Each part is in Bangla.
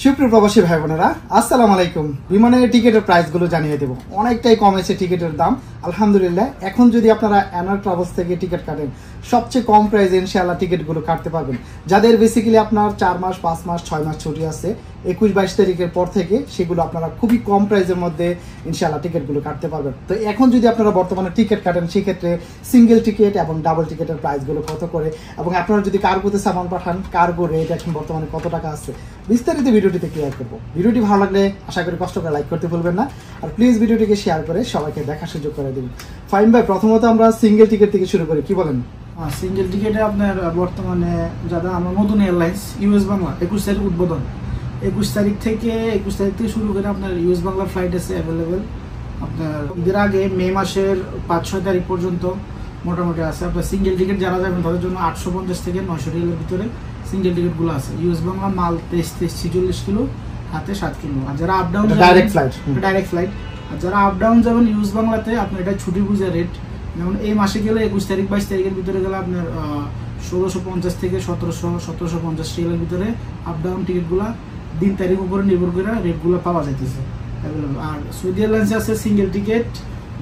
সুপ্রিয় প্রবাসী ভাই বোনেরা, আসসালামু আলাইকুম। বিমানের টিকিটের প্রাইসগুলো জানিয়ে দেব। অনেকটাই কমেছে টিকিটের দাম, আলহামদুলিল্লাহ। এখন যদি আপনারা এনআর ট্রাভেলস থেকে টিকিট কাটেন, সবচেয়ে কম প্রাইসে ইনশাআল্লাহ টিকিটগুলো কাটতে পারবেন। যাদের বেসিক্যালি আপনার 4 মাস, 5 মাস, 6 মাস ছুটি আছে 21-22 তারিখের পর থেকে, সেগুলো আপনারা খুবই কম প্রাইসের মধ্যে ইনশাআল্লাহ টিকিটগুলো কাটতে পারবেন। তো এখন যদি আপনারা বর্তমানে টিকিট কাটেন, সেক্ষেত্রে সিঙ্গেল টিকিট এবং ডাবল টিকিটের প্রাইসগুলো কত করে, এবং আপনারা যদি কার্গোতে সামান পাঠান, কার্গো রেট এখন বর্তমানে কত টাকা আছে, বিস্তারিত ভিডিওটিতে ক্লিয়ার করবো। ভিডিওটি ভালো লাগলে আশা করি কষ্ট করে লাইক করতে ভুলবেন না, আর প্লিজ ভিডিওটিকে শেয়ার করে সবাইকে দেখার সুযোগ করে দিন। ফাইন ভাই, প্রথমত আমরা সিঙ্গেল টিকিট থেকে শুরু করি, কি বলেন? সিঙ্গেল টিকিটে আপনার বর্তমানে যারা আমরা নতুন এয়ারলাইন্স ইউএস বাংলা 21 তারিখ উদ্বোধন, 21 তারিখ থেকে শুরু করে আপনার ইউএস বাংলা ফ্লাইট আছে অ্যাভেলেবেল। আপনার এর আগে মে মাসের 5-6 তারিখ পর্যন্ত মোটামুটি আছে। আপনার সিঙ্গেল টিকিট যারা যাবেন তাদের জন্য 850 থেকে 900 রিয়ালের ভিতরে সিঙ্গেল টিকিটগুলো আছে। ইউএস বাংলা মাল 23-46 কিলো, হাতে 7 কিলো। আর যারা আপ ডাউন ডাইরেক্ট ফ্লাইট, আর যারা আপ ডাউন যাবেন ইউএস বাংলাতে, আপনার এটা ছুটি বুঝে রেট। যেমন এই মাসে গেলে 21 তারিখ 22 তারিখের ভিতরে গেলে আপনার 1650 থেকে 1750 রিয়ালের ভিতরে আপ ডাউন টিকিটগুলো দিন তারিখ উপরে নির্ভর করে রেটগুলো পাওয়া যাইতেছে। আর সৌদি এয়ারলাইন্সে আছে সিঙ্গেল টিকিট,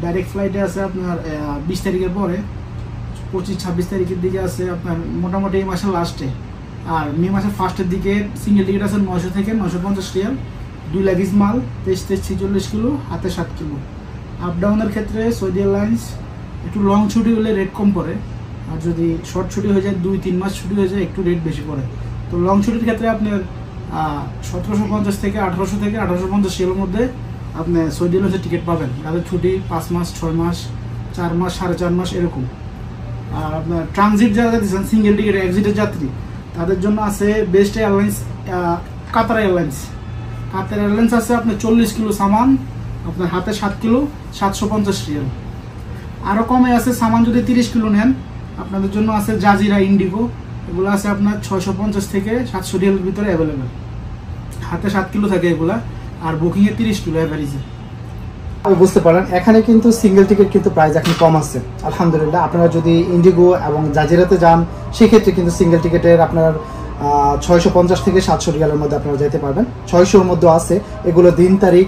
ডাইরেক্ট ফ্লাইটে আছে আপনার 20 তারিখের পরে, 25-26 তারিখের দিকে আছে আপনার মোটামুটি এই মাসের লাস্টে। আর মে মাসের ফার্স্টের দিকে সিঙ্গেল টিকিট আছে 900 থেকে 950 রিয়াল, 2 লাগেজ মাল 23-46 কিলো, হাতে 7 কিলো। আপ ডাউনের ক্ষেত্রে সৌদি এয়ারলাইন্স একটু লং ছুটি হলে রেট কম পড়ে, আর যদি শর্ট ছুটি হয়ে যায় 2-3 মাস ছুটি হয়ে যায় একটু রেট বেশি পড়ে। তো লং ছুটির ক্ষেত্রে আপনার 1750 থেকে 1800 থেকে 1850 রিয়ালের মধ্যে আপনি সৌদি এয়ারলাইন্সের টিকিট পাবেন। যাদের ছুটি 5 মাস, 6 মাস, 4 মাস, 4.5 মাস এরকম। আর আপনার ট্রানজিট যারা দিচ্ছেন সিঙ্গেল টিকিট এক্সিটের যাত্রী, তাদের জন্য আছে বেস্ট এয়ারলাইন্স কাতার এয়ারলাইন্স। কাতার এয়ারলাইন্স আছে আপনার 40 কিলো সামান, আপনার হাতে 7 কিলো, 750 রিয়াল। আরও কমে আছে সামান যদি 30 কিলো নেন, আপনাদের জন্য আছে জাজিরা ইন্ডিগো, এগুলো আছে আপনার 650 থেকে 700 রিয়ালের ভিতরে অ্যাভেলেবেল, হাতে 7 কিলো থাকে এগুলা, আর বুকিংয়ে 30 কিলো অ্যাভারেজে। বুঝতে পারেন এখানে কিন্তু সিঙ্গেল টিকিট কিন্তু প্রাইস এখন কম আছে আলহামদুলিল্লাহ। আপনারা যদি ইন্ডিগো এবং জাজিরাতে যান, সেক্ষেত্রে কিন্তু সিঙ্গেল টিকিটের আপনার 650 থেকে 700 রিয়ালের মধ্যে আপনারা যেতে পারবেন। 600-র মধ্যে আছে, এগুলো দিন তারিখ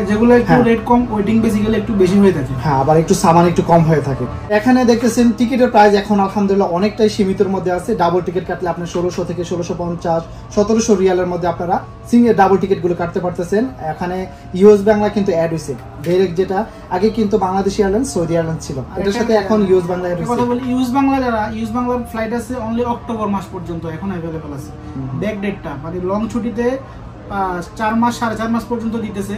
যেগুলো একটু রেট কম, ওয়েটিং বেসিক্যালি একটু বেশি হয়ে থাকে। হ্যাঁ, আবার একটু সামান একটু কম হয়ে থাকে। এখানে দেখতেছেন টিকিটের প্রাইস এখন আলহামদুলিল্লাহ অনেকটাই সীমিতর মধ্যে আছে। ডাবল টিকিট কাটলে আপনি 1600 থেকে 1650, 1700 রিয়ালের মধ্যে আপনারা সিঙ্গেল ডাবল টিকিটগুলো কাটতে পারতেছেন। এখানে ইউএস বাংলা কিন্তু অ্যাড হয়েছে ডাইরেক্ট, যেটা আগে কিন্তু বাংলাদেশ এয়ারলাইন্স, সৌদি এয়ারলাইন্স ছিল, এটার সাথে এখন ইউএস বাংলা অ্যাড হয়েছে। কথা বলি ইউএস বাংলা, যারা ইউএস বাংলার ফ্লাইট আছে অনলি অক্টোবর মাস পর্যন্ত এখন অ্যাভেলেবল আছে। ব্যাক ডেটটা মানে লং ছুটিতে 4 মাস, 4.5 মাস পর্যন্ত দিতেছে।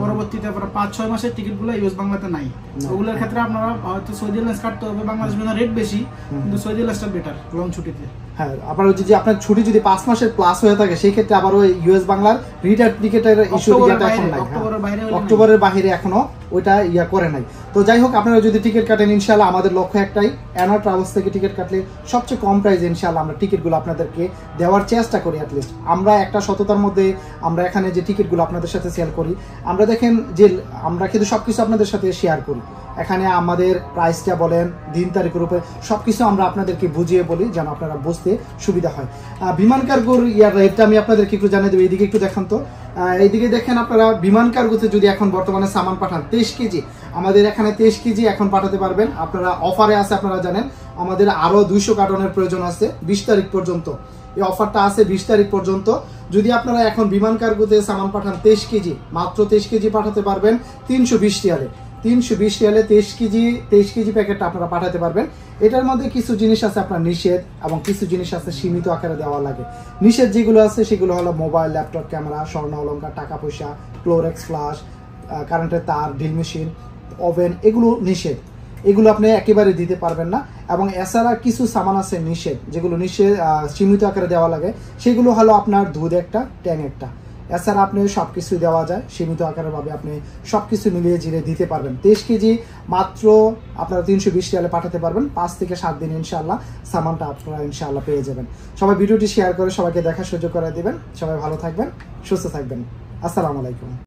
পরবর্তীতে 5-6 মাসের টিকিটগুলো ইউএস বাংলাতে নাই। ওগুলোর ক্ষেত্রে আপনারা হয়তো সৌদি এয়ারলাইন্স কাটতে হবে। বাংলাদেশ রেট বেশি, কিন্তু সৌদি এয়ারলাইন্সটা বেটার লং ছুটিতে। হ্যাঁ, আবার যদি আপনার ছুটি যদি 5 মাসের প্লাস হয়ে থাকে, সেই ক্ষেত্রে আবার ওই ইউএস বাংলার রিটার্ন টিকিটের ইস্যু এখন নাই, অক্টোবরের বাইরে এখনো ওইটা করে নাই। তো যাই হোক, আপনারা যদি টিকিট কাটেন, ইনশাআল্লাহ আমাদের লক্ষ্য একটাই, এনআর ট্রাভেলস থেকে টিকিট কাটলে সবচেয়ে কম প্রাইসে ইনশাআল্লাহ আমরা টিকিটগুলো আপনাদেরকে দেওয়ার চেষ্টা করি। অ্যাটলিস্ট আমরা একটা সততার মধ্যে আমরা এখানে যে টিকিটগুলো আপনাদের সাথে সেল করি, আমরা দেখেন যে আমরা কিন্তু সবকিছু আপনাদের সাথে শেয়ার করি। এখানে আমাদের প্রাইসটা বলেন, দিন তারিখের উপরে সবকিছু আমরা আপনাদেরকে বুঝিয়ে বলি, যেন আপনারা বুঝতে সুবিধা হয়। বিমান কার্গোর রেটটা আমি আপনাদেরকে একটু জানিয়ে দেবো। এইদিকে একটু দেখান তো, এইদিকে দেখেন আপনারা বিমান কার্গোতে যদি এখন বর্তমানে সামান পাঠান 23 কেজি, আমাদের এখানে 23 কেজি এখন পাঠাতে পারবেন। আপনারা অফারে আছে, আপনারা জানেন আমাদের আরো 200 কার্টনের প্রয়োজন আছে 20 তারিখ পর্যন্ত। এই অফারটা আছে 20 তারিখ পর্যন্ত। যদি আপনারা এখন বিমান কার্গোতে সামান পাঠান 23 কেজি, মাত্র 23 কেজি পাঠাতে পারবেন 320 রিয়ালে। 320 রিয়ালে 23 কেজি প্যাকেটটা আপনারা পাঠাতে পারবেন। এটার মধ্যে কিছু জিনিস আছে আপনার নিষেধ, এবং কিছু জিনিস আছে সীমিত আকারে দেওয়া লাগে। নিষেধ যেগুলো আছে সেগুলো হলো মোবাইল, ল্যাপটপ, ক্যামেরা, স্বর্ণ অলংকার, টাকা পয়সা, ক্লোরেক্স ফ্লাশ, কারেন্টের তার, ড্রিল মেশিন, ওভেন, এগুলো নিষেধ। এগুলো আপনি একেবারে দিতে পারবেন না। এবং এছাড়া কিছু সামান আছে নিষেধ, যেগুলো সীমিত আকারে দেওয়া লাগে। সেগুলো হলো আপনার দুধ একটা, ট্যাং একটা। এছাড়া আপনি সবকিছু দেওয়া যায় সীমিত আকারের ভাবে, আপনি সবকিছু মিলিয়ে জিরে দিতে পারবেন। 23 কেজি মাত্র আপনারা 320 রিয়ালে পাঠাতে পারবেন। 5 থেকে 7 দিন ইনশাআল্লাহ সামানটা আপনারা ইনশাআল্লাহ পেয়ে যাবেন। সবাই ভিডিওটি শেয়ার করে সবাইকে দেখার সুযোগ করে দিবেন। সবাই ভালো থাকবেন, সুস্থ থাকবেন। আসসালামু আলাইকুম।